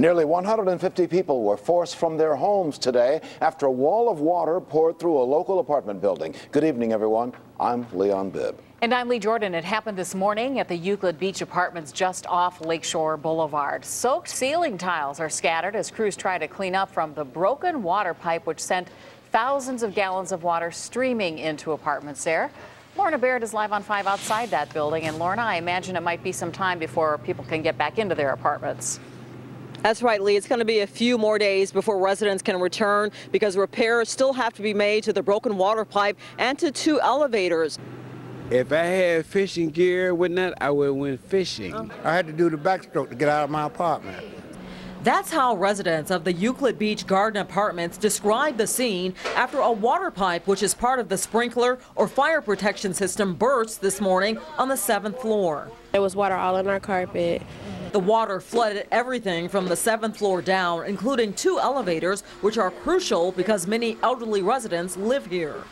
Nearly 150 people were forced from their homes today after a wall of water poured through a local apartment building. Good evening, everyone. I'm Leon Bibb. And I'm Lee Jordan. It happened this morning at the Euclid Beach Apartments just off Lakeshore Boulevard. Soaked ceiling tiles are scattered as crews try to clean up from the broken water pipe which sent thousands of gallons of water streaming into apartments there. Lorna Barrett is live on 5 outside that building. And Lorna, I imagine it might be some time before people can get back into their apartments. That's right, Lee. It's going to be a few more days before residents can return because repairs still have to be made to the broken water pipe and to 2 elevators. If I had fishing gear with that, I would have went fishing. I had to do the backstroke to get out of my apartment. That's how residents of the Euclid Beach Garden Apartments describe the scene after a water pipe, which is part of the sprinkler or fire protection system, burst this morning on the 7th floor. There was water all in our carpet. The water flooded everything from the 7th floor down, including 2 elevators, which are crucial because many elderly residents live here.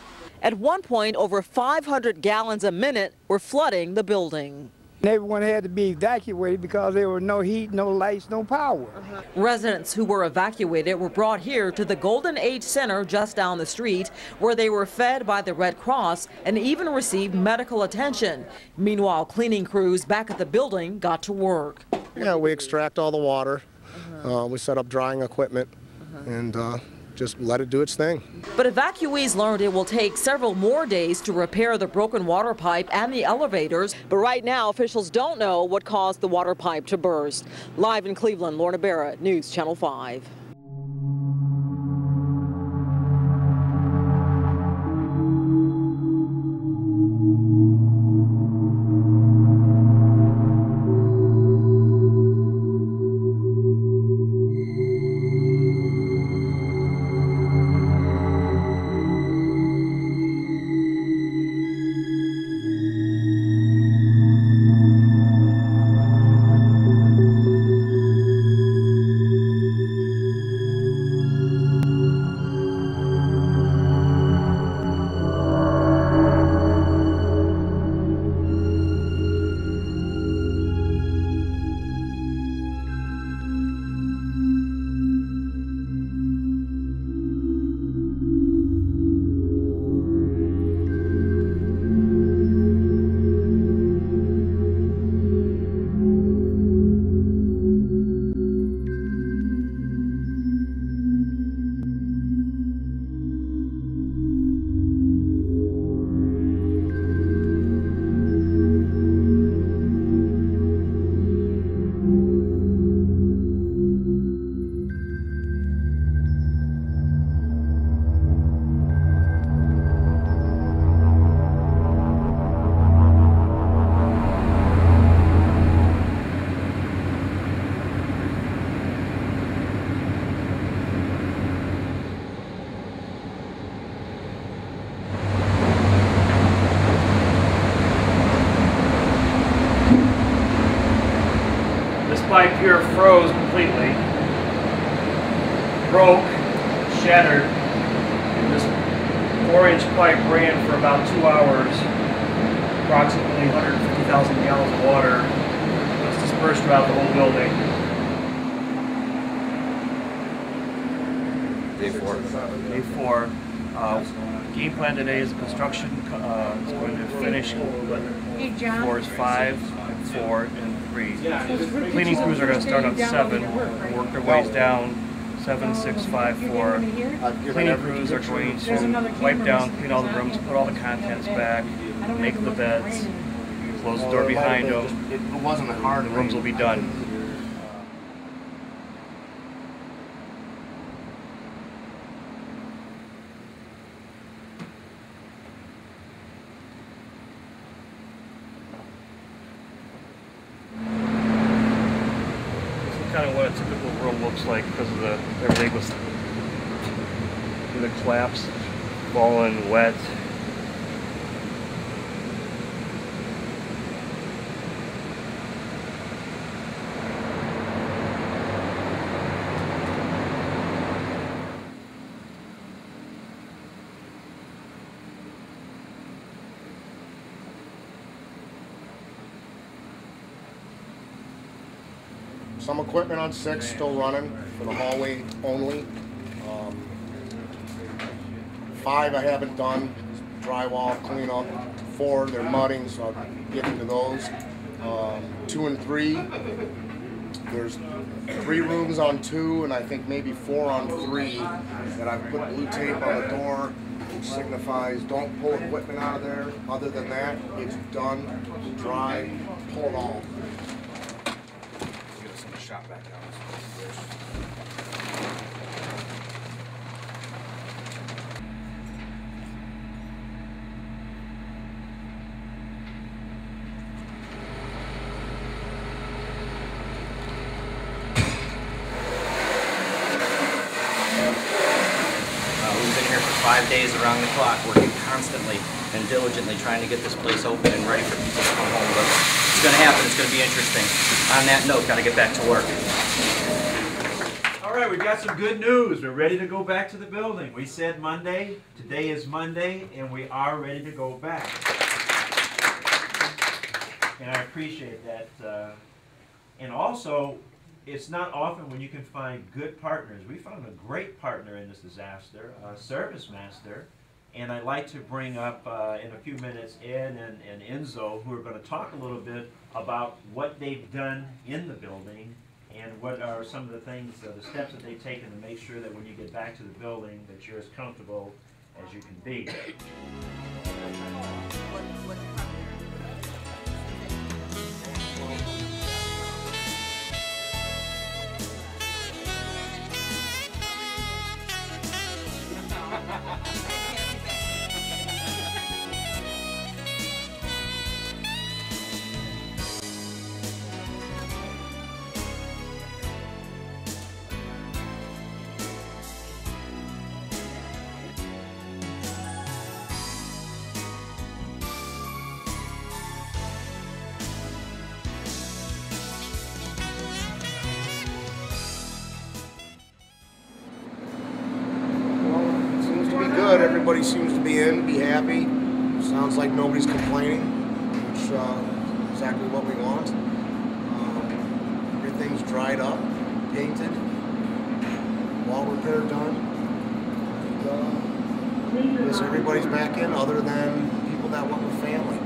At one point, over 500 gallons a minute were flooding the building. Everyone had to be evacuated because there was no heat, no lights, no power. Residents who were evacuated were brought here to the Golden Age Center just down the street, where they were fed by the Red Cross and even received medical attention. Meanwhile, cleaning crews back at the building got to work. Yeah, we extract all the water. We set up drying equipment and just let it do its thing. But evacuees learned it will take several more days to repair the broken water pipe and the elevators. But right now, officials don't know what caused the water pipe to burst. Live in Cleveland, Lorna Barrett, News Channel 5. This pipe here froze completely, broke, shattered, and this 4-inch pipe ran for about 2 hours. Approximately 150,000 gallons of water was dispersed throughout the whole building. Day 4. Game plan today is construction is going to finish floors 5, 4, and 3. Cleaning crews are going to start at 7 and work their ways down 7, 6, 5, 4. Cleaning crews are going to wipe down, clean all the rooms, put all the contents back, make the beds, close the door behind them. It wasn't hard. The rooms will be done. Kind of what a typical room looks like because of everything was the collapse, fallen, wet. Some equipment on 6 still running for the hallway only. 5 I haven't done, drywall, cleanup. 4, they're mudding, so I'll get into those. 2 and 3, there's 3 rooms on 2 and I think maybe 4 on 3 that I've put blue tape on the door, which signifies don't pull equipment out of there. Other than that, it's done, dry, pull it all. Get us some shot back out. We've been here for 5 days around the clock, working constantly and diligently trying to get this place open and ready for people to come home. But it's going to happen. It's going to be interesting. On that note, got to get back to work. All right, we've got some good news. We're ready to go back to the building. We said Monday. Today is Monday, and we are ready to go back. And I appreciate that. And also, it's not often when you can find good partners. We found a great partner in this disaster, ServiceMaster, and I'd like to bring up in a few minutes Ed and Enzo, who are going to talk a little bit about what they've done in the building and what are some of the things, the steps that they've taken to make sure that when you get back to the building that you're as comfortable as you can be. Good. Everybody seems to be happy. Sounds like nobody's complaining, which is exactly what we want. Everything's dried up, painted, wall repair done. And, I guess everybody's back in other than people that went with family.